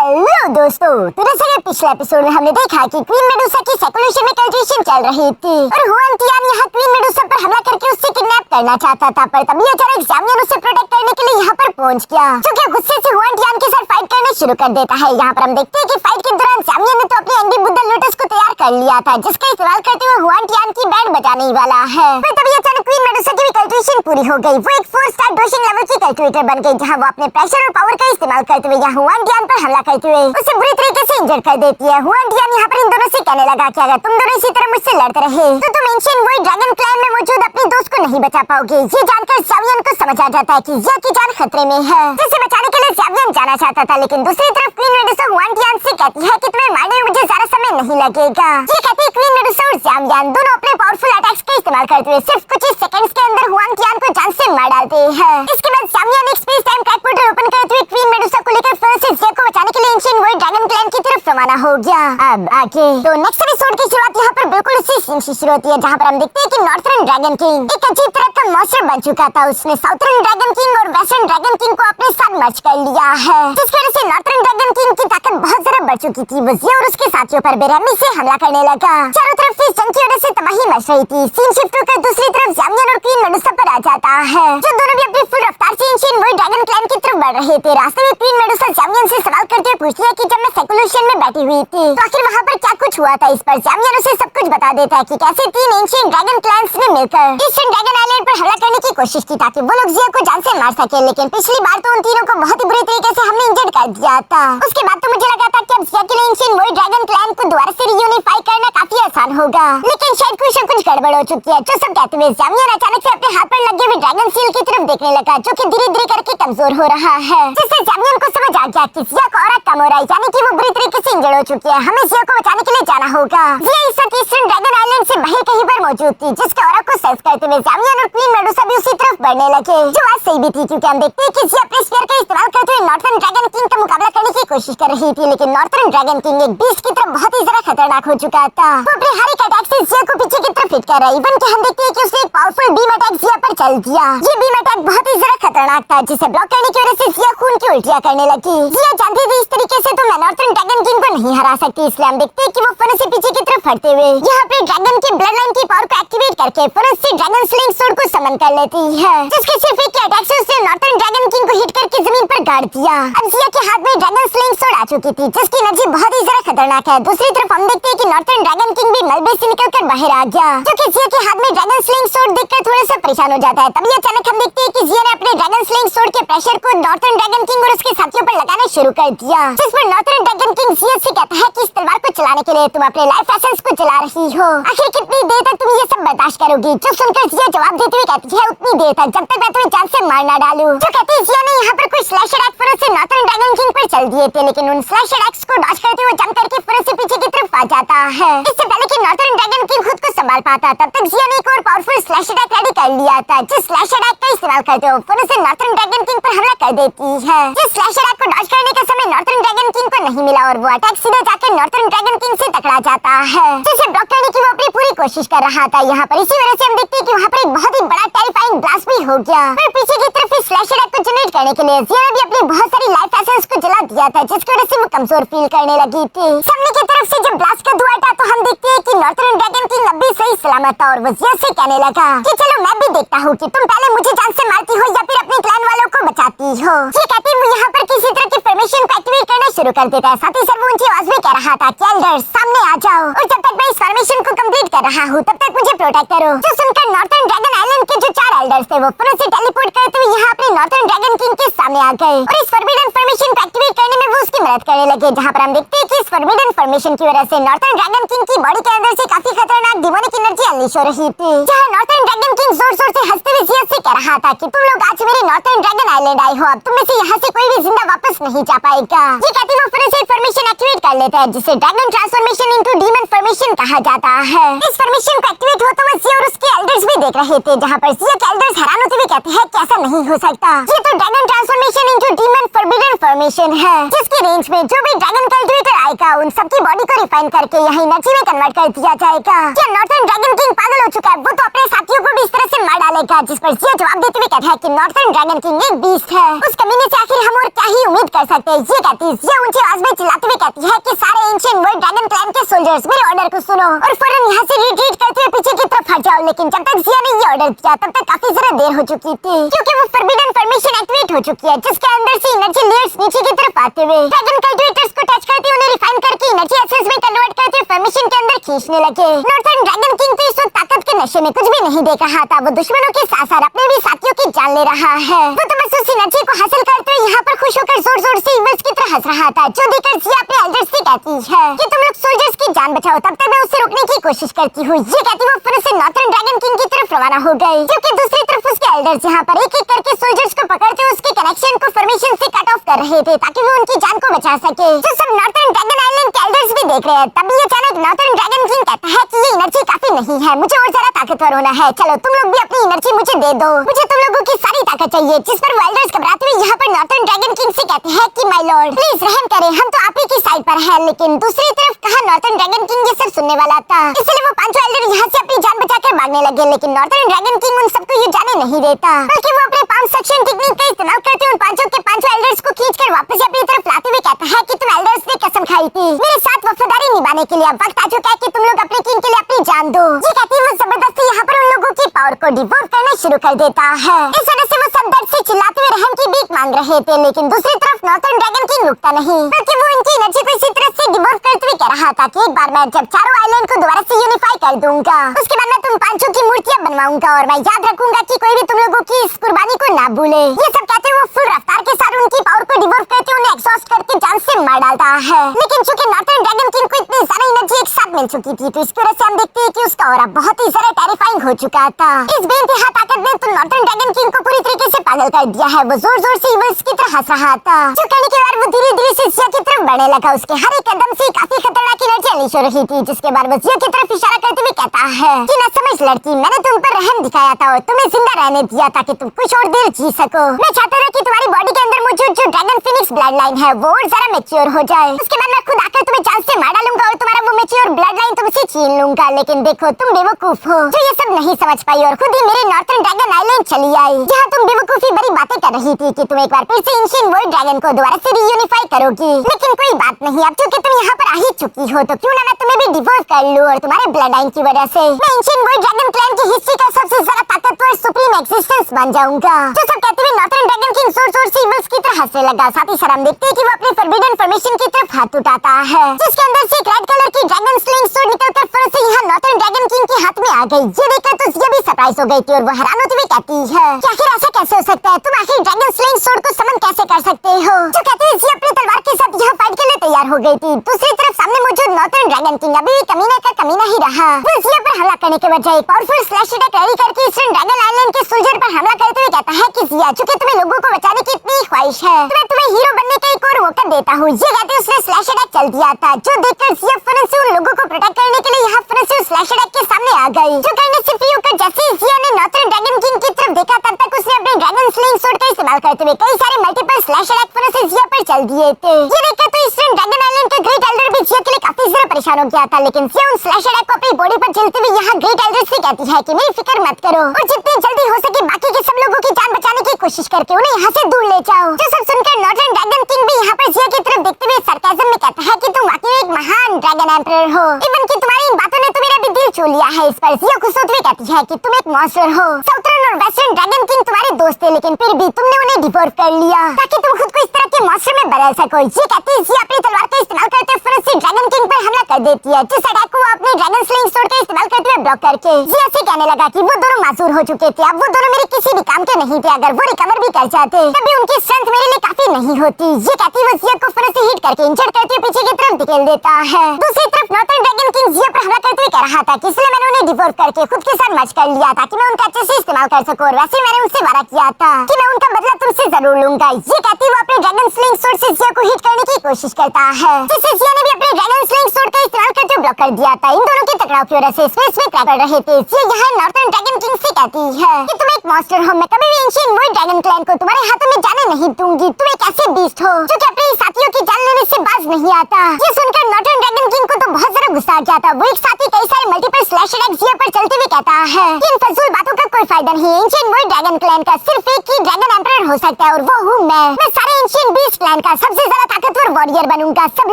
Hello दोस्तों, तो जैसे कि पिछले एपिसोड में हमने देखा कि क्वीन मेडुसा की सेकुलेशन में कल्ट्रेशन चल रही थी और हुआन टियान यहाँ क्वीन मेडुसा पर हमला करके उससे किडनैप करना चाहता था, पर तभी अचानक ज़ामियन उसे प्रोटेक्ट करने के लिए यहाँ पर पहुँच गया, जो कि गुस्से से हुआन टियान के साथ फाइट करना शुरू कर देता है। यहाँ पर हम देखते हैं कि फाइट के दौरान ज़ामियन ने तो अपनी एंग्री बुद्धा लोटस को तैयार कर लिया था, जिसका इस्तेमाल करते हुए हुआन टियान की बैंड बजाने वाला है। पर तभी अचानक क्वीन मेडुसा की भी कल्ट्रेशन पूरी हो गई। वो एक 4-स्टार डोशिंग लेवल की कल्टिवेटर बन गई, जहाँ वो अपने प्रेशर और पावर का इस्तेमाल करते हुए यहाँ हुआन टियान पर हमला करते हुए उसे बुरी तरीके से इंजर कर देती है। हुआन टियान यहाँ पर इन दोनों से कहने लगा कि अगर तुम दोनों इसी तरह मुझसे लड़ते रहे तो तुम एंशिएंट वॉइड ड्रैगन क्लैन में मौजूद अपने दोस्त को नहीं बचा पाओगे। ये जानकर ज़ावियन को समझ आ जाता है कि ये की जान खतरे में है, जिसे बचाने के लिए ज़ावियन जाना चाहता था, लेकिन दूसरी तरफ क्वीन मेडुसा हुआन टियान से कहती है कि तुम्हें मारने में मुझे ज्यादा समय नहीं लगेगा। ये कहती क्वीन मेडुसा और ज़ावियन दोनों अपने पावरफुल अटैक्स का इस्तेमाल करते हुए सिर्फ कुछ ही सेकंड्स के अंदर हुआन टियान को जान से मार डालते हैं। इसके बाद ज़ावियन एक space time track portal open करते हुए क्वीन मेडुसा को लेकर फिर से ज़िया को बचाने के लिए एंशिएंट वॉइड ड्रैगन क्लैन की तरफ रवाना हो गया। अब आगे तो नेक्स्ट एपिसोड की शुरुआत यहाँ पर बिल्कुल उसी सीन से शुरू होती है, जहाँ पर हम देखते हैं कि नॉर्थर्न ड्रैगन किंग एक अजीब तरह का मॉन्स्टर बन चुका था। उसने साउथर्न ड्रैगन किंग और वेस्टर्न ड्रैगन किंग को अपने साथ मर्ज कर लिया है, जिसकी वजह से नॉर्थर्न ड्रैगन किंग की ताकत बहुत ज्यादा बढ़ चुकी थी। वो ज़िया और उसके साथियों पर बेरहमी से हमला करने लगा। चारों तरफ इस जंग की वजह से तबाही मच रही थी। सीन शिफ्ट होकर दूसरी तरफ ज़ामियन और क्वीन मेडुसा पर आ जाता है, जो दोनों भी अपनी फुल रफ्तार से एंशिएंट वॉइड ड्रैगन क्लैन की तरफ बढ़ रहे थे। रास्ते में क्वीन मेडुसा ज़ामियन से सवाल करते हुए पूछती है कि जब मैं सेकुलेशन में बैठी हुई थी तो आखिर वहाँ पर क्या कुछ हुआ था। इस पर ज़ामियन उसे सब कुछ बता देता है कि कैसे 3 एंशिएंट ड्रैगन क्लैंस ने मिलकर ईस्टर्न ड्रैगन आइलैंड पर हमला करने की कोशिश की ताकि वो लोग ज़िया को जान से मार सके, लेकिन पिछली बार तो उन तीनों को बहुत ही बुरी तरीके से हमने इंजर्ड कर दिया था। उसके बाद तो मुझे लगा था कि अब ज़िया के लिए एंशिएंट वॉइड ड्रैगन क्लैन को दोबारा से रीयूनिफाई करना काफी आसान होगा, लेकिन शायद कुछ गड़बड़ हो चुकी है। जो सब कहते हुए ज़ामियन अचानक से अपने हाथ पर लगे हुए ड्रैगन सील की तरफ देखने लगा, जो कि धीरे धीरे करके कमजोर हो रहा है, जिससे ज़ामियन को समझ आ गया कि ज़िया का ऑरा कम हो रहा है, यानी कि वो बुरी तरीके से इंजर्ड हो चुकी है। हमें ज़िया को बचाने के लिए जाना होगा। ज़िया इस वक्त ईस्टर्न ड्रैगन आइलैंड से बाहर कहीं पर मौजूद थी, जिसके ऑरा को सेंस करते हुए ज़ामियन और क्वीन मेडुसा भी उसी तरफ बढ़ने लगे, जो आज सही भी थी, क्योंकि हम देखते हैं कि ज़िया अपने स्फीयर का इस्तेमाल करते हुए नॉर्थर्न ड्रैगन किंग का मुकाबला करने की कोशिश कर रही थी, लेकिन नॉर्थर्न ड्रैगन किंग एक बीस्ट की तरफ बहुत ही ज्यादा खतरनाक हो चुका था। वो अपने हर एक अटैक से ज़िया को पीछे की तरफ हिट कर रहा है। इवन कि हम देखते हैं कि उसने एक पावरफुल बीम अटैक ज़िया पर चल दिया। ये बीम अटैक बहुत ही ज्यादा खतरनाक था, जिसे ब्लॉक करने की वजह से ज़िया खून की उल्टियां करने लगी। ज़िया जानती थी इस तरीके से तो मैं नॉर्थर्न ड्रैगन किंग को नहीं हरा सकती, इसलिए हम देखते हैं कि वो फुरस से पीछे की तरफ हटते हुए यहाँ पे ड्रैगन के ब्लड लाइन की पावर को एक्टिवेट करके फुरस से ड्रैगन स्लिंग सोर्ड को समन कर लेती है, जिसके सिर्फ एक अटैक से उसने नॉर्थर्न ड्रैगन किंग को हिट करके जमीन पर गाड़ दिया। अब ज़िया के हाथ में ड्रैगन स्लिंग सोर्ड आ चुकी थी, जिसकी एनर्जी बहुत ही ज्यादा खतरनाक है। दूसरी तरफ हम देखते हैं कि नॉर्थर्न ड्रैगन किंग भी मलबे से निकलकर बाहर आ गया, क्योंकि ज़िया के हाथ में ड्रैगन स्लिंग सोर्ड देखकर थोड़ा सा परेशान हो जाता है। तभी अचानक हम देखते हैं कि ज़िया ने अपने ड्रैगन स्लिंग सोर्ड के प्रेशर को नॉर्थर्न ड्रैगन किंग और उसके साथियों पर लगाना शुरू कर दिया, जिस पर नॉर्थर्न ड्रैगन किंग ज़िया से कहता है कि इस तलवार को चलाने के लिए तुम अपने लाइफ एसेंस को चला रही हो, आखिर कितनी देर तक तुम ये सब बर्दाश्त करोगी। जो सुनकर ज़िया जवाब देते हुए कहती है उतनी देर तक जब तक मैं तुम्हें जान से मार ना डालूं। जो कहती है ज़िया ने यहाँ पर कुछ स्लैश अटैक फुरस से नॉर्थर्न ड्रैगन किंग पर चल दिए थे, लेकिन उन स्लैश अटैक्स को डॉज करते हुए जंप करके फुरस से पीछे की तरफ आ जाता है। इससे पहले कि नॉर्थर्न ड्रैगन किंग खुद को संभाल पाता, तब तक ज़िया ने एक और पावरफुल स्लैश अटैक रेडी कर लिया था, जिस स्लैश अटैक का इस्तेमाल करते हुए फुरस से नॉर्थर्न ड्रैगन किंग पर हमला कर देती है। जिस स्लैश अटैक को डॉज करने का समय नॉर्थर्न ड्रैगन किंग को नहीं मिला और वो अटैक सीधे जाकर नॉर्थर्न ड्रैगन किंग से टकरा जाता है, जिसे ब्लॉक करने की वो अपनी पूरी कोशिश कर रहा था। यहाँ पर इसी वजह से हम देखते हैं कि वहाँ पर एक बहुत ही बड़ा टेरिफाइंग ब्लास्ट भी हो गया, पर पीछे की तरफ इस स्लैश अटैक को जनरेट करने के लिए ज़िया ने भी अपनी बहुत सारी लाइफ एसेंस को जला दिया था, जिसकी वजह से वो कमजोर फील करने लगी थी। सामने की तरफ से जब ब्लास्ट का धुआं था तो हम देखते हैं कि नॉर्थर्न ड्रैगन किंग अब भी सही सलामत था और वो ज़िया से कहने लगा कि चलो मैं भी देखता हूँ कि तुम पहले मुझे जान से मारती हो या फिर अपने क्लैन वालों को बचाती हो। ये कहते हुए यहाँ पर किसी तरह की फॉर्मेशन को एक्टिवेट करना शुरू कर देता है। साथ ही साथ वो ऊंची आवाज में कह रहा था कि एल्डर्स सामने आ जाओ और जब तक मैं इस फॉर्मेशन को कंप्लीट कर रहा हूँ तब तक मुझे प्रोटेक्ट करो। जो सुनकर नॉर्थर्न ड्रैगन आइलैंड के जो 4 एल्डर्स थे वो फुरस से टेलीपोर्ट करते हुए यहाँ अपने नॉर्थर्न ड्रैगन किंग के सामने आ गए और इस फॉरबिडन फॉर्मेशन को एक्टिवेट करने में वो उसकी मदद करने लगे, जहाँ पर हम देखते हैं कि इस फॉरबिडन फॉर्मेशन की वजह से नॉर्थर्न ड्रैगन किंग की बॉडी के अंदर से काफी खतरनाक डिमोनिक एनर्जी अनलीश हो रही थी, जहाँ नॉर्थर्न ड्रैगन किंग जोर जोर से हंसते हुए ज़िया से कह रहा था कि तुम लोग आज मेरे नॉर्थर्न ड्रैगन आइलैंड आए हो, अब तुम में से यहाँ से कोई भी जिंदा वापस नहीं जा पाएगा। ये कहते वो फिर से फॉर्मेशन एक्टिवेट कर लेता है, जिसे dragon transformation into demon formation कहा जाता है। इस फॉर्मेशन को एक्टिवेट होते हुए ज़िया और उसके एल्डर्स भी देख रहे थे, जहाँ पर ज़िया के एल्डर्स हैरान होते हुए कहते हैं कि ऐसा नहीं हो सकता, ये तो dragon transformation into demon forbidden formation है, जिसकी रेंज में जो भी ड्रैगन कल्टिवेटर आएगा जाएगा, उन सबकी बॉडी को रिफाइन करके यहाँ एनर्जी में कन्वर्ट कर दिया जाएगा। क्या नॉर्थर्न ड्रैगन किंग पागल हो चुका है? वो तो अपने साथियों को भी इस तरह से मार डालेगा। जिस पर जिया जवाब देते हुए कहता है कि नॉर्थर्न ड्रैगन किंग एक बीस्ट है, उस कमीने से आखिर हम और क्या ही उम्मीद कर सकते हैं। ये कहती है, जिया ऊंची आवाज में चिल्लाते हुए कहती है कि सारे एंशिएंट वर्ल्ड ड्रैगन क्लैन के सोल्जर्स मेरे ऑर्डर को सुनो और फौरन यहाँ से रिट्रीट करते हुए पीछे की तरफ हट जाओ। लेकिन जब तक जिया ने ये ऑर्डर दिया तब तक काफी ज्यादा देर हो चुकी थी, क्योंकि वो फोरबिडन फॉर्मेशन एक्टिवेट हो चुकी है, जिसके अंदर से एनर्जी लेयर्स नीचे की तरफ आते हुए ड्रैगन कल्टिवेटर्स को टच करते हुए उन्हें रिफाइन करके एनर्जी एसेंस में कन्वर्ट करते हुए फॉर्मेशन के अंदर खींचने लगे। नॉर्थर्न ड्रैगन किंग तो इस वक्त ताकत के नशे में कुछ भी नहीं देख रहा था, वो दुश्मनों के साथ साथ अपने भी साथियों की जान ले रहा है। वो तो बस उस एनर्जी को हासिल करते हुए यहाँ पर खुश होकर जोर जोर से इवल्स की तरह हंस रहा था, जो देखकर जिया अपने एल्डर्स से कहती है कि तुम लोग सोल्जर्स की जान बचाओ। तब तक मैं उसे रोकने की कोशिश करती हूँ। ये कहती वो फिर से नॉर्थर्न ड्रैगन किंग की तरफ रवाना हो गई, जबकि दूसरी तरफ उसके एल्डर्स यहाँ पर एक एक करके सोल्जर्स को पकड़ते उसके कनेक्शन को फॉर्मेशन से कट ऑफ कर रहे थे ताकि वो उनकी जान को बचा सके। जो सब नॉर्थर्न ड्रैगन आइलैंड के एल्डर्स भी देख रहे हैं। तभी अचानक नॉर्थर्न ड्रैगन किंग कहता है कि ये एनर्जी काफी नहीं है, मुझे और ज्यादा ताकतवर होना है। चलो तुम लोग भी अपनी एनर्जी मुझे दे दो, मुझे तुम लोगों की सारी ताकत चाहिए। जिस पर वो एल्डर्स घबराते हुए यहाँ पर नॉर्थर्न ड्रैगन किंग से कहते हैं कि माय लॉर्ड प्लीज रहम करें, हम तो आप ही की साइड पर हैं। लेकिन दूसरी तरफ कहा नॉर्थर्न ड्रैगन किंग ये सब सुनने वाला था, इसलिए वो पांचों एल्डर यहाँ से अपनी जान बचाकर भागने लगे। लेकिन नॉर्थर्न ड्रैगन किंग उन सबको ये जाने नहीं देता, बल्कि वो अपने पाम सक्शन टेक्निक का इस्तेमाल करते उन पांचों के पांचों एल्डर्स को खींचकर वापस अपनी तरफ लाते हुए कहता है कि तुम एल्डर्स ने कसम खाई थी मेरे साथ वफादारी निभाने के लिए, अब वक्त आ चुका है कि तुम लोग अपने किंग के लिए अपनी जान दो। ये कहती वो जबरदस्ती यहाँ पर उन लोगों की पावर को डिवोल्व करना शुरू कर देता है। इस वजह से वो सब दर्द से चिल्लाते हुए रहम की भीख मांग रहे थे। लेकिन दूसरी तरफ नॉर्थर्न ड्रैगन किंग रुकता नहीं, बल्कि वो इनकी एनर्जी को इसी तरह से डिवोल्व करते हुए कह रहा था कि एक बार मैं जब चारों आइलैंड को दोबारा से यूनिफाई कर दूंगा, उसके बाद मैं तुम पांचों की मूर्तियां बनवाऊंगा और मैं याद रखूंगा कि कोई भी तुम लोगों की इस कुर्बानी को ना भूले। ये सब कहते हुए फुल रफ्तार के साथ उनकी पावर को डिवोल्व करके उन्हें एग्जॉस्ट करके जान से मार डालता है। लेकिन चूंकि नॉर्थर्न ड्रैगन किंग को इतनी सारी एनर्जी एक साथ मिल चुकी थी, तो इसकी वजह से हम देखते हैं कि उसका ऑरा बहुत ही ज्यादा टेरिफाइंग हो चुका था। इस बेइंतहा ताकत ने तो नॉर्थर्न ड्रैगन किंग को पूरी तरीके से पागल कर दिया है। वो जोर जोर से इवल्स की तरह हंस रहा था, जो कहने के बाद वो धीरे धीरे से जिया की तरफ बढ़ने लगा। उसके हर एक कदम से काफी खतरनाक एनर्जी अनलीश हो रही थी, जिसके बाद वो जिया की तरफ इशारा करते हुए कहता है कि ना समझ लड़की, मैंने तुम पर रहम दिखाया था और तुम्हें जिंदा रहने दिया ताकि तुम कुछ और देर जी सको। मैं चाहता था कि तुम्हारी बॉडी के अंदर मौजूद जो ड्रैगन फिनिक्स ब्लड लाइन है वो और ज्यादा मैच्योर हो जाए, उसके बाद मैं खुद आकर तुम्हें जान से मार डालूंगा और तुम्हारा वो मैच्योर ब्लड लाइन तुमसे छीन लूंगा। लेकिन देखो तुम बेवकूफ हो जो ये सब नहीं समझ पाई और खुद ही मेरे नॉर्थर्न ड्रैगन आइलैंड चली आई, जहाँ तुम बेवकूफी भरी बातें कर रही थी कि तुम एक बार फिर से एंशिएंट वर्ल्ड ड्रैगन को दोबारा से रीयूनिफाई करोगी। लेकिन कोई बात नहीं, अब चूंकि तुम यहाँ पर आ ही चुकी हो तो क्यों ना मैं तुम्हें भी डिवोल्व कर लूं और तुम्हारे ब्लड लाइन की वजह से मैं एंशिएंट वर्ल्ड ड्रैगन क्लैन की हिस्ट्री का सबसे ज्यादा ताकतवर सुप्रीम एक्जिस्टेंस बन जाऊंगा। जो सब कहते हुए नॉर्थर्न ड्रैगन किंग जोर जोर से इवल्स की तरह हंसने लगा। साथ ही शर्म देखते हैं कि वो अपने फोरबिडन फॉर्मेशन की तरफ हाथ उठाता है, जिसके अंदर से एक रेड कलर की ड्रैगन स्लिंग स्वॉर्ड निकलकर फौरन से यहाँ नॉर्थर्न ड्रैगन किंग के हाथ में आ गई। ये देखकर तो जिया भी सरप्राइज हो गई थी और वो हैरान होते हुए कहती है कि आखिर ऐसा कैसे हो सकता है, तुम आखिर ड्रैगन स्लिंग स्वॉर्ड को समन कैसे कर सकते हो। जो कहते हैं जिया अपनी तलवार के साथ यहाँ फाइट के लिए तैयार हो गई थी। दूसरी तरफ सामने मौजूद नॉर्थर्न ड्रैगन किंग अभी भी कमीना का कमीना ही रहा। वो जिया पर हमला करने के बजाय पावरफुल स्लैश अटैक रेडी करके ईस्टर्न ड्रैगन आइलैंड के सोल्जर पर हमला करते हुए कहता है कि जिया, चूंकि तुम्हें लोगों को बचाने की इतनी ख्वाहिश है तो मैं तुम्हें हीरो बनने का एक और मौका देता हूँ। ये कहते उसने स्लैश अटैक चल दिया था, जो देखकर जिया फौरन से उन लोगों को प्रोटेक्ट करने के लिए यहाँ फौरन से स्लैश अटैक के सामने आ गई। जो करने से फ्री होकर जैसे ही जिया ने नॉर्थर्न ड्रैगन किंग की तरफ देखा तब तक उसने अपने ड्रैगन स्लिंग स्वॉर्ड का इस्तेमाल करते हुए कई सारे मल्टीपल स्लैश अटैक फौरन से जिया पर चल दिए थे। ये देखकर तो ईस्टर्न ड्रैगन आइलैंड के ग्रेट एल्डर भी जिया के लिए काफी ज्यादा परेशान हो गया था। लेकिन जिया उन स्लैश अटैक को अपनी बॉडी पर झेलते हुए यहाँ ग्रेट एल्डर से कहती है कि मेरी फिक्र मत करो और जितनी जल्दी हो सके बाकी के सब लोगों की जान बचाने की कोशिश करके उन्हें यहाँ से दूर ले जाओ। जो सब सुनकर नॉर्थर्न ड्रैगन किंग भी यहाँ पर जिया की तरफ देखते हुए सरकाज़म में कहता है कि तुम वाकई एक महान ड्रैगन एम्परर हो, इवन कि तुम्हारी इन बातों ने तो मेरा भी दिल छू लिया है। इस पर जिया खुश होते हुए कहती है कि तुम एक मॉन्स्टर हो। साउथर्न और वेस्टर्न ड्रैगन किंग तुम्हारे दोस्त थे, लेकिन फिर भी तुमने उन्हें डिवोर कर लिया ताकि तुम खुद को इस तरह के मॉन्स्टर में बदल सको। ये कहती है जिया अपनी तलवार का इस्तेमाल करते हुए फौरन से ड्रैगन किंग पर हमला कर देती है, जिस अटैक को वो अपने ड्रैगन स्लिंग स्वॉर्ड का इस्तेमाल करते हुए ब्लॉक करके जिया से कहने लगा कि वो दोनों मासूर हो चुके थे, अब वो दोनों मेरे किसी भी काम के नहीं थे। अगर वो रिकवर भी कर जाते तभी उनकी स्ट्रेंथ मेरे लिए काफी नहीं होती। ये कहती वो जिया को फौरन से हिट करके इंजर्ड करते हुए पीछे की तरफ धकेल देता है। दूसरी तरफ नॉर्थर्न ड्रैगन किंग जिया पर हमला करते हुए कह रहा था कि इसलिए मैंने उन्हें डिवोर करके खुद के साथ मर्ज कर लिया ताकि मैं उनका अच्छे से इस्तेमाल कर सकूं और वैसे मैंने उनसे वादा किया था कि मैं उनका बदला तुमसे जरूर लूंगा। ये कहती वो अपने ड्रैगन स्लिंग स्वॉर्ड से जिया को हिट करने की कोशिश करता है, जिससे जिया ने भी अपने ड्रैगन स्लिंग स्वॉर्ड का इस्तेमाल करके ब्लॉक कर दिया था। इन दोनों के टकराव की वजह से स्पेस में क्रैश कर रहे थे। जिया यहाँ नॉर्थर्न ड्रैगन किंग से कहती है कि तुम एक मॉन्स्टर हो, मैं कभी भी एंशिएंट वर्ल्ड ड्रैगन क्लैन को तुम्हारे हाथों में जाने नहीं दूंगी। तुम एक ऐसे बीस्ट हो जो कि अपने साथियों की जान लेने से बाज आवाज नहीं आता। ये सुनकर नॉर्टर्न ड्रैगन किंग को तो बहुत ज्यादा गुस्सा आ गया था। वो एक साथ ही कई सारे मल्टीपल स्लैश अटैक्स जिया पर चलते हुए कहता है इन फजूल बातों का कोई फायदा नहीं। एंशिएंट वर्ल्ड ड्रैगन क्लैन का सिर्फ एक ही ड्रैगन एम्परर हो सकता है और वो हूँ मैं सारे एंशिएंट बीस्ट क्लैन का सबसे ज्यादा ताकतवर वॉरियर बनूंगा। सब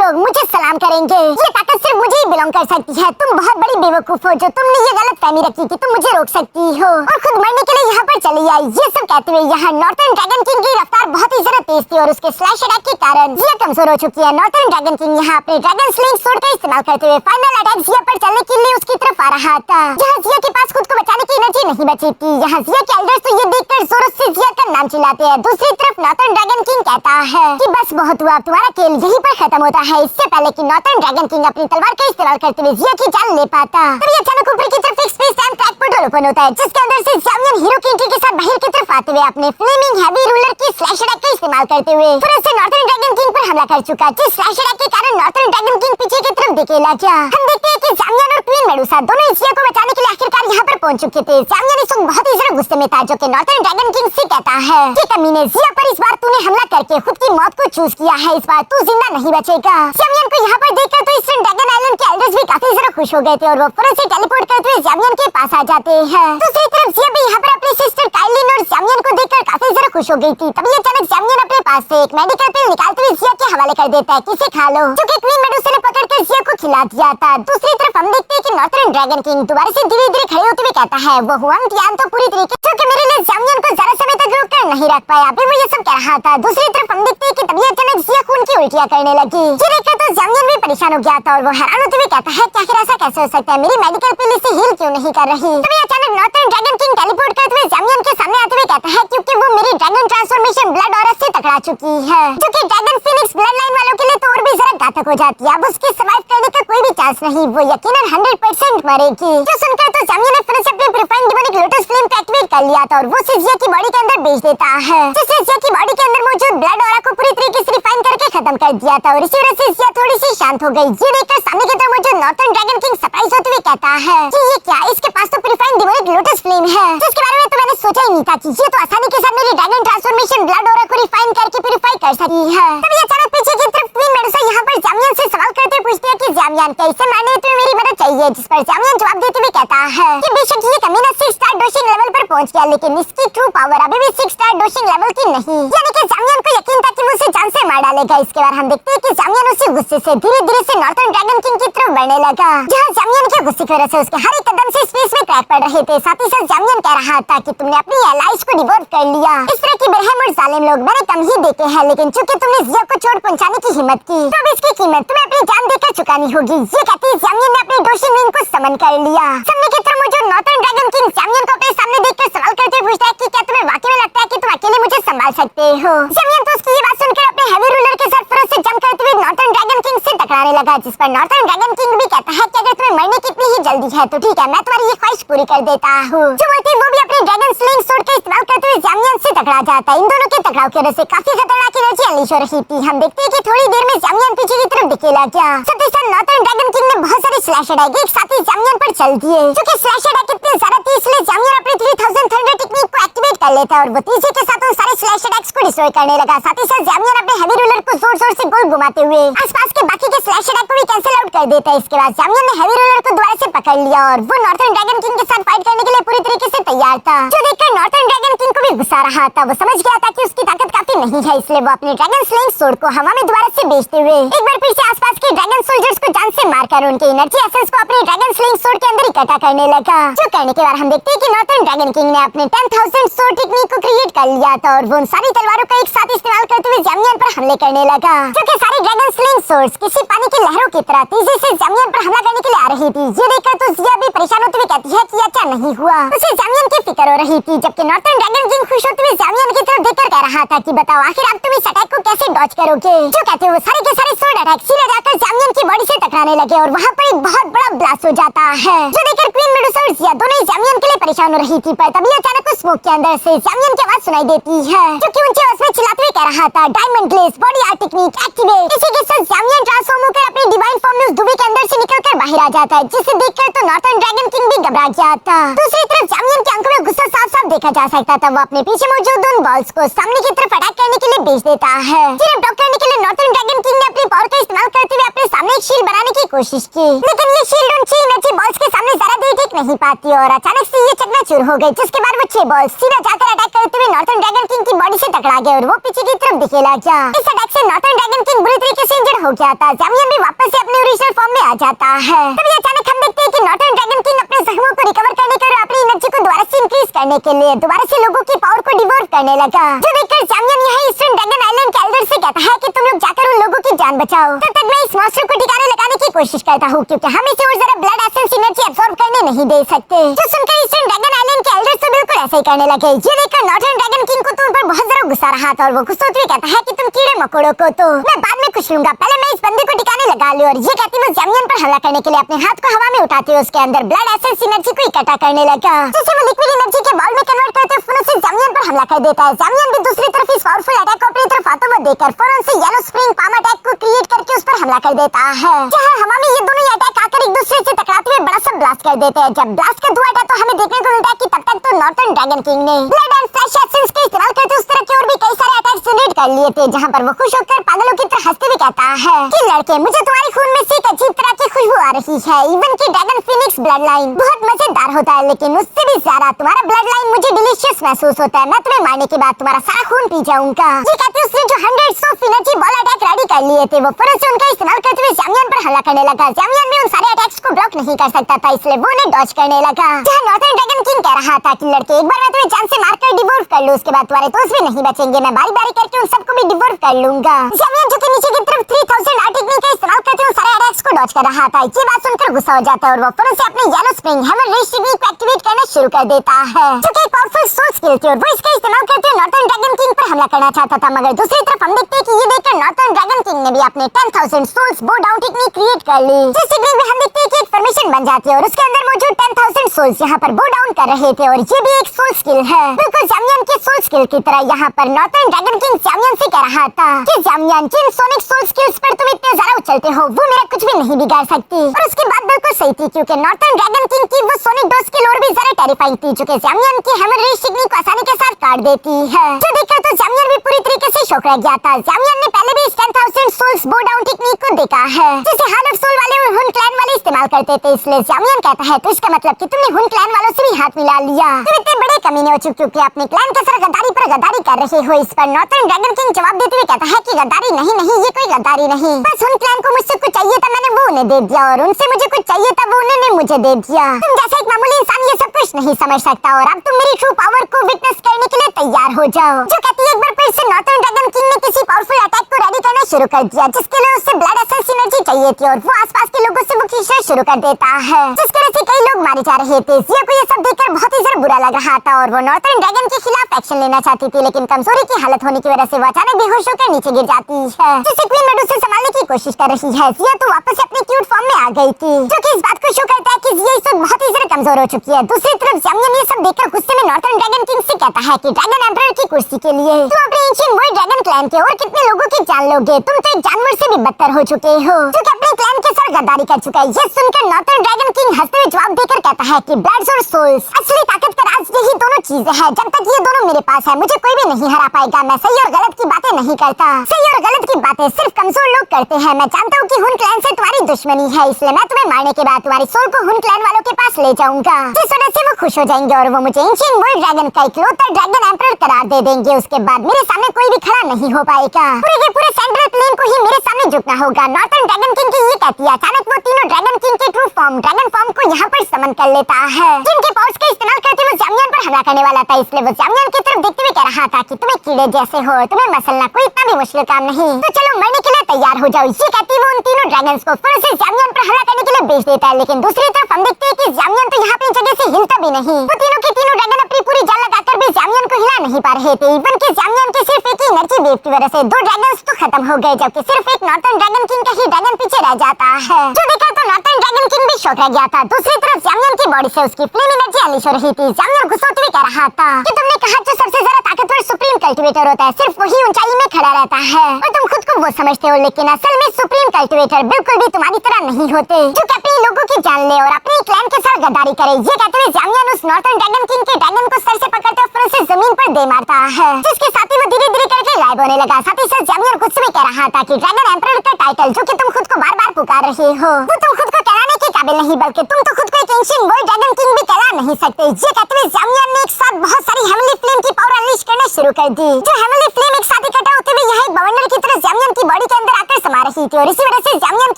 लोग मुझे सलाम करेंगे। ये ताकत सिर्फ मुझे ही बिलोंग कर सकती है। तुम बहुत बड़ी बेवकूफ हो जो तुमने ये गलत फहमी रखी कि तुम मुझे रोक सकती हो और खुद मरने के लिए यहाँ पर चली आई। ये सब कहते हुए यहाँ नॉर्टर्न ड्रैगन किंग की रफ्तार बहुत ही ज्यादा तेज थी और उसके स्लैश अटैक के कारण जिया कमजोर हो चुकी है। नॉर्टर्न ड्रैगन किंग यहाँ अपने ड्रैगन स्लिंग सोर्ड का इस्तेमाल करते हुए फाइनल अटैक जिया पर चलने के लिए उसकी तरफ आ रहा था। जहाँ जिया के पास खुद को बचाने की एनर्जी नहीं बची थी। यहाँ जिया के एल्डर्स तो ये देखकर जोर से जिया का नाम चिल्लाते हैं। दूसरी तरफ नॉर्टर्न ड्रैगन किंग कहता है कि बस बहुत हुआ, तुम्हारा खेल यहीं पर खत्म होता है। इससे पहले कि नॉर्टर्न ड्रैगन किंग अपनी तलवार का इस्तेमाल करते हुए जिया की जान ले पाता तभी अचानक ऊपर की तरफ एक space time track portal open होता है जिसके अंदर से ज़ामियन हीरो की एंट्री के साथ बाहर की तरफ आते हुए अपने फ्लेमिंग हैवी रूलर की स्लैश अटैक का इस्तेमाल करते हुए फिर से नॉर्टर्न ड्रैगन किंग पर हमला कर चुका। जिस स्लैश अटैक के कारण नॉर्टर्न ड्रैगन किंग पीछे की तरफ धकेला गया। हम देखते हैं कि ज़ामियन और क्वीन मेडुसा दोनों जिया को बचाने के लिए आखिरकार यहाँ पर पहुंच चुके थे। ज़ामियन इस वक्त बहुत ही ज्यादा गुस्से में था जो कि नॉर्टर्न ड्रैगन किंग से कहता है कि कमीने जिया पर इस बार तूने हमला करके खुद की मौत को चूज किया है। इस बार तू जिंदा नहीं बचेगा। ज़ामियन को यहाँ पर देखकर तो ईस्टर्न ड्रैगन आइलैंड के एल्डर्स भी काफी ज्यादा खुश हो गए थे और वो फौरन से टेलीपोर्ट करते हुए ज़ामियन के पास आ जाते हैं। दूसरी तरफ जिया भी यहाँ पर अपनी सिस्टर काइलिन और ज़ामियन को देखकर काफी ज्यादा खुश हो गई थी। तभी अचानक ज़ामियन अपने पास से एक मेडिकल पिल निकालते हुए जिया के हवाले कर देता है कि इसे खा लो, जो कि क्वीन मेडुसा ने पकड़कर जिया को खिला दिया था। दूसरी तरफ हम देखते हैं कि नॉर्टर्न ड्रैगन किंग दोबारा से धीरे-धीरे खड़े होते हुए कहता है वो हुआंग तियान तो पूरी तरीके से कि मेरे लिए ज़ामियन को ज्यादा समय तक रोक कर नहीं रख पाया। अभी वो ये सब कह रहा था। दूसरी तरफ हम देखते हैं कि तभी अचानक जिया खून की उल्टियां करने लगी। ये देखकर तो ज़ामियन भी परेशान हो गया था और वो हैरान होते हुए कहता है कि आखिर ऐसा कैसे हो सकता है, मेरी मेडिकल पिल इसे हील क्यों नहीं कर रही। तभी अचानक नॉर्टर्न ड्रैगन किंग टेलीपोर्ट करते हुए ज़ामियन के सामने आते हुए कहता है क्योंकि वो मेरी ड्रैगन ट्रांसफॉर्मेशन ब्लड ऑरा से टकरा चुकी है जो कि ड्रैगन फीनिक्स ब्लड लाइन वालों के लिए तो और भी ज्यादा घातक हो जाती है। अब उसके सर्वाइव करने का कोई भी चांस नहीं, वो यकीनन 100% मरेगी। जो सुनकर तो ज़ामियन ने फिर से अपने प्रिफाइंड डिमोनिक लोटस फ्लेम को एक्टिवेट कर लिया था और वो जिया की बॉडी के अंदर भेज देता है जिससे जिया की बॉडी के अंदर मौजूद ब्लड ऑरा को पूरी तरीके से रिफाइन करके खत्म कर दिया था और इसी वजह से जिया थोड़ी सी शांत हो गई। ये देखकर सामने की तरफ मौजूद नॉर्टर्न ड्रैगन किंग सरप्राइज होते हुए कहता है कि ये क्या, इसके पास तो प्रिफाइंड डिमोनिक लोटस फ्लेम है जिसके बारे में तो मैंने सोचा ही नहीं था कि ये तो आसानी के साथ मेरी ड्रैगन ट्रांसफॉर्मेशन ब्लड ऑरा को रिफाइन करके प्यूरिफाई कर सकती है। तभी अचानक पीछे की तरफ क्वीन मेडुसा यहाँ पर ज़ामियन से सवाल करते पूछती है कि ज़ामियन कैसे मारने तुम्हें मेरी मदद चाहिए, जिस पर ज़ामियन जवाब देते हुए कहता है कि बेशक ये कमीना 6 स्टार डोशिंग लेवल पर पहुंच गया लेकिन इसकी ट्रू पावर अभी भी 6 स्टार डोशिंग लेवल की नहीं। यानी कि ज़ामियन को यकीन था कि वो उसे जान से मार डालेगा। इसके बाद हम देखते हैं कि ज़ामियन उसी गुस्से से धीरे-धीरे से नॉर्टर्न ड्रैगन किंग की तरफ बढ़ने लगा। जहाँ ज़ामियन के गुस्से की वजह से उसके हर एक कदम से स्पेस में क्रैक पड़ रहे थे। साथ ही साथ ज़ामियन कह रहा था कि तुमने अपनी एलाइज को डिवोर्ट कर लिया। इस तरह की बेरहम और जालिम लोग मैंने कम ही देखे हैं लेकिन चूंकि तुमने जिया को चोट पहुंचाने की हिम्मत की तो अब इसकी कीमत तुम्हें अपनी जान देकर चुकानी होगी। ये कहते ही ज़ामियन ने अपनी डोशिंग विंग को समन कर लिया। सामने की तरफ मौजूद नॉर्टर्न ड्रैगन किंग ज़ामियन को अपने सामने देखकर सवाल करते हुए पूछता है कि क्या तुम्हें वाकई में लगता है कि तुम अकेले मुझे संभाल सकते हो। ज़ामियन तो उसकी ये बात सुनकर अपने हैवी रूलर के साथ फुर्सत से जंग करते हुए नॉर्टर्न ड्रैगन किंग से टकराने लगा जिस पर नॉर्टर्न ड्रैगन किंग भी कहता है कि अगर तुम्हें मरने की इतनी ही जल्दी है तो ठीक है, मैं तुम्हारी ये ख्वाहिश पूरी कर देता हूँ। जो बोलते वो भी अपने ड्रैगन स्लिंग सोर्ड का इस्तेमाल करते हुए ज़ामियन से टकरा जाता है। इन दोनों के टकराव की वजह से काफी खतरनाक एनर्जी अनलीश हो रही थी। हम देखते हैं कि थोड़ी देर में ज़ामियन पीछे की तरफ धकेला गया। साथ ही साथ नॉर्टर्न ड्रैगन किंग ने बहुत सारे स्लैश अटैक एक साथ ही ज़ामियन पर चल दिए जो कि स्लैश अटैक इतने ज्यादा थी इसलिए ज़ामियन अपनी 3000 थंडर टेक्निक को एक्टिवेट कर लेता है और वो तेजी के साथ उन सारे स्लैश अटैक्स को डिस्ट्रॉय करने लगा। साथ ही साथ ज़ामियन अपने हैवी रूलर को जोर-जोर से गोल घुमाते हुए आसपास के बाकी के स्लैश अटैक को भी कैंसिल आउट कर देता है। इसके बाद ज़ामियन ने हैवी रूलर को दोबारा से पकड़ लिया और वो नॉर्टर्न ड्रैगन किंग के साथ फाइट करने के लिए पूरी तरीके से तैयार था। जो देखकर नॉर्टर्न ड्रैगन किंग को भी गुस्सा रहा था। वो समझ गया था कि उसकी ताकत काफी नहीं है इसलिए वो अपने ड्रैगन स्लिंग सोर्ड को हवा में दोबारा से भेजते हुए एक बार फिर से आसपास के ड्रैगन सोल्जर्स को जान से मारकर उनके एनर्जी एसेंस को अपने ड्रैगन स्लिंग सोर्ड के अंदर इकट्ठा करने लगा। जो करने के बाद हम देखते हैं कि नॉर्टर्न ड्रैगन किंग ने अपने 10,000 सोर्ड टेक्निक को क्रिएट कर लिया था और वो उन सारी तलवारों का एक साथ इस्तेमाल करते हुए ज़ामियन पर हमले करने लगा। जो कि सारे ड्रैगन स्लिंग सोर्ड्स किसी पानी की लहरों की तरह तेजी से ज़ामियन पर हमला करने के लिए आ रही थी। ये देखकर तो जिया भी परेशान होते हुए कहती है कि अच्छा नहीं हुआ। उसे ज़ामियन की फिक्र हो रही थी जबकि नॉर्टर्न ड्रैगन किंग खुश होते हुए ज़ामियन की तरफ देखकर कह रहा था कि बताओ आखिर अब तुम इस अटैक को कैसे डॉज करोगे। जो कहते हुए सारे के सारे सोर्ड अटैक सीधे जाकर ज़ामियन की बॉडी से टकराने लगे और वहाँ पर एक बहुत बड़ा ब्लास्ट हो जाता है। जो देखकर क्वीन मेडुसा और जिया दोनों ही ज़ामियन के लिए परेशान हो रही थी पर तभी अचानक उस स्मोक के अंदर से ज़ामियन की आवाज सुनाई देती है जो कि ऊंची आवाज में चिल्लाते हुए कह रहा था diamond glaze body art technique activate. इसी के साथ ज़ामियन ट्रांसफॉर्म होकर अपनी डिवाइन फॉर्म में उस धुएं के अंदर से निकलकर बाहर आ जाता है जिसे देखकर तो नॉर्टर्न ड्रैगन किंग भी घबरा गया था। दूसरी तरफ ज़ामियन की आंखों में गुस्सा साफ-साफ देखा जा सकता था। वो अपने पीछे मौजूद उन बॉल्स को सामने की तरफ अटैक करने के लिए भेज देता है जिन्हें ब्लॉक करने के लिए नॉर्टर्न ड्रैगन किंग ने अपनी पावर का इस्तेमाल करते हुए अपने सामने एक शील्ड बनाने की कोशिश की, लेकिन ये शील्ड उन 6 एनर्जी बॉल्स के सामने जरा भी टिक नहीं पाती और अचानक से ये चकनाचूर हो गई, जिसके बाद वो 6 बॉल्स सीधा जाकर अटैक करते हुए नॉर्थर्न ड्रैगन किंग की बॉडी से टकरा गए और वो पीछे की तरफ दिखे लगा। इस अटैक से नॉर्थर्न ड्रैगन किंग बुरी तरीके से इंजर्ड हो गया था। जैमियन भी वापस से अपने ओरिजिनल फॉर्म में आ जाता है। तभी अचानक हम देखते हैं कि नॉर्थर्न ड्रैगन किंग अपने जख्मों को रिकवर करने के और अपनी एनर्जी को दोबारा से इंक्रीज करने के लिए दोबारा से लोगों की पावर को डिवोर करने लगा, जो देखकर जैमियन यहाँ ईस्टर्न ड्रैगन आइलैंड के एल्डर से कहता है कि तुम लोग जाकर उन लोगों की जान बचाओ। तब तक मैं इस मॉन्स्टर को ठिकाने लगाने की कोशिश करता हूँ, क्योंकि हम इसे और जरा ब्लड एसेंस एनर्जी एब्सॉर्ब करने नहीं दे सकते। जो सुनकर ईस्टर्न ड्रैगन आइलैंड के एल्डर तो बिल्कुल ऐसे ही करने लगे। ये देखकर नॉर्थर्न ड्रैगन किंग को तुम पर बहुत जरा गुस्सा रहा था और वो गुस्सा होते हुए कहता है कि तुम कीड़े मकोड़ों को तो मैं बाद में कुछ लूंगा, पहले मैं इस बंदे को ठिकाने लगा लूं। और ये कहती वो जैमियन पर हमला करने के लिए अपने हाथ को हवा में उठाते हुए उसके अंदर ब्लड एसेंस एनर्जी को इकट्ठा करने लगा, जिसे वो लिक्विड एनर्जी के बॉल में कन्वर्ट करते हुए फौरन से जैमियन पर हमला कर देता है। जैमियन भी दूसरी तरफ इस पावरफुल अटैक को अपनी तरफ आते हुए देखकर फौरन से येलो स्प्रिंग पाम अटैक को क्रिएट करके उस पर हमला कर देता है, जहां हवा में ये दोनों अटैक आकर एक दूसरे से टकराते हुए बड़ा सा ब्लास्ट कर देते हैं। जब ब्लास्ट का धुआं था तो हमें देखने को मिलता है कि तब तक तो नॉर्थर्न ड्रैगन किंग ने ब्लड एंड फ्लैश एसेंस का इस्तेमाल करते उस तरह के और भी कई सारे अटैक्स जनरेट कर लिए थे, जहां पर वो खुश होकर पागलों की तरह हंसते हुए कहता है कि लड़के मुझे तुम्हारे खून में से एक अजीब तरह की खुशबू आ रही है। इवन की ड्रैगन फिनिक्स ब्लड लाइन बहुत मजेदार होता है, लेकिन उससे भी ज्यादा तुम्हारा ब्लड लाइन मुझे डिलीशियस महसूस होता है। मैं तुम्हें मारने के बाद तुम्हारा सारा खून पी जाऊंगा। ये कहते उसने जो 100 एनर्जी बॉल अटैक रेडी कर लिए थे वो फौरन से उनका इस्तेमाल करते हुए जैमियन पर हमला करने लगा। जैमियन भी उन सारे अटैक्स को ब्लॉक नहीं कर सकता था, इसलिए वो उन्हें डॉज करने लगा। जहां नॉर्थर्न ड्रैगन किंग कह रहा था कि लड़के एक बार मैं तुम्हें जान से मारकर डिवोर्व कर लूं, उसके बाद तुम्हारे दोस्त भी नहीं बचेंगे, मैं बारी बारी करके उन सबको भी डिवोर्व कर लूंगा। जैमियन जो कि नीचे की तरफ 3000 आर्ट टेक्निक का इस्तेमाल करते हुए सारे अटैक्स को डॉज कर रहा था, ये बात सुनकर गुस्सा हो जाता है और वो फौरन से अपने yellow spring hammer rage technique को एक्टिवेट करना शुरू कर देता है, जो कि एक पावरफुल सोल स्किल थी और वो इसका इस्तेमाल करते हुए नॉर्थर्न ड्रैगन किंग पर हमला करना चाहता था। मगर दूसरी तरफ हम देखते हैं कि ये देखकर नॉर्थर्न ड्रैगन किंग ने भी अपने 10,000 सोल्स बो डाउन टेक्निक क्रिएट कर ली, जिस टेक्निक में हम देखते हैं कि एक फॉर्मेशन बन जाती है और उसके अंदर मौजूद 10,000 सोल्स यहाँ पर बो डाउन कर रहे थे और ये भी एक सोल स्किल है, बिल्कुल जैमियन के सोल स्किल की तरह। यहाँ पर नॉर्थर्न ड्रैगन किंग जैमियन से कह रहा था कि जैमियन जिन सोनिक सोल स्किल्स पर तुम इतने ज्यादा उछलते हो वो मेरा कुछ भी नहीं बिगाड़ सकती। और उसकी बात बिल्कुल सही थी, क्योंकि नॉर्थर्न ड्रैगन किंग की वो सोनिक डोज स्किल और भी ज्यादा टेरिफाइंग थी, जो कि जैमियन की हैमर रेज टेक्निक को आसानी के साथ काट देती है। जो देखकर तो जैमियन भी पूरी तरीके से शॉक रह गया था। जैमियन ने पहले भी इस 10,000 सोल्स बो डाउन टेक्निक को देखा है, जिसे हार्ट ऑफ सोल वाले और हुन क्लैन वाले इस्तेमाल करते थे, इसलिए जैमियन कहता है तो इसका मतलब कि तुमने हुन क्लैन वालों से भी हाथ मिला लिया, तुम इतने बड़े कमीने हो चुके हो कि अपने क्लैन के साथ गद्दारी पर गद्दारी कर रहे हो। इस पर नॉर्थर्न ड्रैगन किंग जवाब देते हुए कहता है कि गद्दारी नहीं, ये कोई गद्दारी नहीं, बस हुन क्लैन को मुझसे कुछ चाहिए था, मैंने वो उन्हें दे दिया और उनसे मुझे कुछ चाहिए था, वो उन्होंने मुझे दे दिया। तुम जैसा एक मामूली इंसान ये सब कुछ नहीं समझ सकता और अब तुम मेरी ट्रू पावर को विटनेस करने के लिए तैयार हो जाओ। जो कहती है एक बार फिर से नॉर्थर्न ड्रैगन किंग ने किसी पावरफुल अटैक को रेडी करना शुरू कर दिया, जिसके लिए उससे ब्लड एसेंस एनर्जी चाहिए थी और वो आसपास के लोगों से वो खींचना शुरू कर देता है, जिसकी वजह से कई लोग मारे जा रहे थे। जिया को ये सब देखकर बहुत ही ज्यादा बुरा लग रहा था और वो नॉर्थर्न ड्रैगन के खिलाफ एक्शन लेना चाहती थी, लेकिन कमजोरी की हालत होने की वजह से वो अचानक बेहोश होकर नीचे गिर जाती है, जिसे क्वीन मेडुसा संभालने की कोशिश कर रही है। जिया तो वापस से अपने क्यूट फॉर्म में आ गई थी, जो कि इस बात को शो करता है कि जिया इस वक्त बहुत ही ज्यादा कमजोर हो चुकी है। दूसरी तरफ जैमियन ये सब देखकर गुस्से में नॉर्थर्न ड्रैगन किंग से कहता है कि ड्रैगन एम्परर की कुर्सी के लिए तुम अपने एंशिएंट वर्ल्ड ड्रैगन क्लैन के और कितने लोगों की जान लोगे, तुम तो एक जानवर से भी बदतर हो चुके हो, जो कि अपने क्लैन के साथ गद्दारी कर चुका है। ये सुनकर नॉर्थर्न ड्रैगन किंग हंसते हुए जवाब देकर कहता है कि ब्लड्स और सोल्स असली ताकत का राज यही दोनों चीजें हैं, जब तक ये दोनों मेरे पास है मुझे कोई भी नहीं हरा पाएगा। मैं सही और गलत की बातें नहीं करता, सही और गलत की बातें सिर्फ कमजोर लोग करते हैं। मैं जानता हूँ कि हुन क्लैन से तुम्हारी दुश्मनी है, इसलिए मैं तुम्हें मारने के बाद तुम्हारी सोल को हुन क्लैन वालों के पास ले जाऊंगा, जिस वजह से वो खुश हो जाएंगे और वो मुझे एंशिएंट वर्ल्ड ड्रैगन का इकलौता ड्रैगन एम्परर करार दे देंगे। उसके बाद मेरे सामने कोई भी खड़ा नहीं हो पाएगा, पूरे के पूरे सेंट्रल प्लेन को ही मेरे सामने झुकना होगा। नॉर्थर्न ड्रैगन किंग की ये कहती है, अचानक वो तीनों ड्रैगन किंग के ट्रू फॉर्म ड्रैगन फॉर्म को यहाँ पर समन कर लेता है, जिनके पावर्स का इस्तेमाल करते हुए जैमियन पर हमला करने वाला था, इसलिए वो जैमियन की तरफ देखते हुए कह रहा था कि तुम्हें कीड़े जैसे हो, तुम्हें मसलना कोई इतना भी मुश्किल काम नहीं, तो चलो मरने के लिए तैयार हो जाओ। ये कहती वो उन तीनों ड्रैगन्स को फिर से जैमियन पर हमला करने के लिए भेज देता है, लेकिन दूसरी तरफ हम देखते हैं कि जैमियन तो यहाँ अपनी जगह से हिलता भी नहीं। वो तीनों के तीनों ड्रैगन अपनी पूरी जान लगाकर भी जैमियन को हिला नहीं पा रहे थे। इवन के जैमियन के सिर्फ एक ही एनर्जी वेव की वजह से 2 ड्रैगन्स तो खत्म हो गए, जबकि सिर्फ एक नॉर्थर्न ड्रैगन किंग का ही ड्रैगन पीछे रह जाता है। जो देखा तो नॉर्थर्न ड्रैगन किंग भी शौक रह गया था। दूसरी तरफ ज़ामियन की बॉडी से उसकी फ्लेम एनर्जी अनलीश हो रही थी। ज़ामियन गुस्सा होते हुए कह रहा था कि तुमने कहा जो सबसे ज्यादा ताकतवर सुप्रीम कल्टीवेटर होता है सिर्फ वही ऊंचाई में खड़ा रहता है और तुम खुद को वो समझते हो, लेकिन असल में सुप्रीम कल्टीवेटर बिल्कुल भी तुम्हारी तरह नहीं होते जो कि अपने लोगों की जान ले और अपने क्लैन के साथ गद्दारी करे। ये कहते हुए ज़ामियन उस नॉर्थर्न ड्रैगन किंग के ड्रैगन को सर से पकड़ते हुए उसे जमीन पर दे मारता है, जिसके साथ ही वो धीरे धीरे करके गायब होने लगा। साथ ही साथ ज़ामियन गुस्से में कह रहा था कि ड्रैगन एम्परर का टाइटल जो कि तुम खुद को बार बार पुकार रहे हो वो तुम खुद को कहलाने के काबिल नहीं, बल्कि तुम तो खुद को एक एंशिएंट वर्ल्ड ड्रैगन किंग भी कहला नहीं सकते। ये कहते हुए ज़ामियन ने एक साथ बहुत सारी हेवनली फ्लेम की पावर अनलीश करना शुरू कर दी। जो हेवनली फ्लेम एक साथ इकट्ठा होते हुए यहाँ एक बवंडर की तरह ज़ामियन की बॉडी के अंदर आकर समा रही थी और इसी वजह से ज़ामियन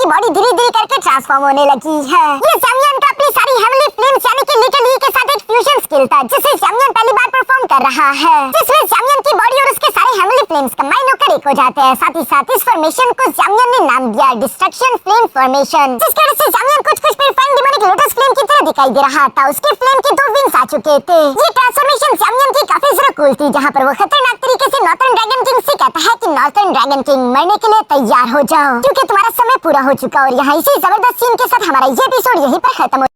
की बॉडी धीरे धीरे करके ट्रांसफॉर्म होने लगी है। ये ज़ामियन का अपनी सारी हेवनली फ्लेम्स यानी कि लिटिल ई के साथ एक फ्यूजन स्किल था जिसे ज़ामियन पहली बार परफॉर्म कर रहा है, जिसमें ज़ामियन की बॉडी और उसके सारे हेवनली फ्लेम्स कंबाइन होकर एक हो जाते हैं। साथ ही साथ इस फॉर्मेशन को ज़ामियन ने नाम दिया डिस्ट्रक्शन फ्लेम फॉर्मेशन, जिसकी वजह से ज़ामियन कुछ पिरिफाइंग डिमोनिक लोटस फ्लेम की तरह दिखाई दे रहा था। उसके फ्लेम के 2 विंग्स आ चुके थे। ये ट्रांसफॉर्मेशन ज़ामियन की काफी ज्यादा कूल थी, जहाँ पर वो खतरनाक तरीके से नॉर्थर्न ड्रैगन किंग से कहता है कि नॉर्थर्न ड्रैगन किंग मरने के लिए तैयार हो जाओ क्योंकि तुम्हारा समय पूरा हो चुका। और यहाँ इसी जबरदस्त सीन के साथ हमारा ये एपिसोड यहीं पर खत्म हो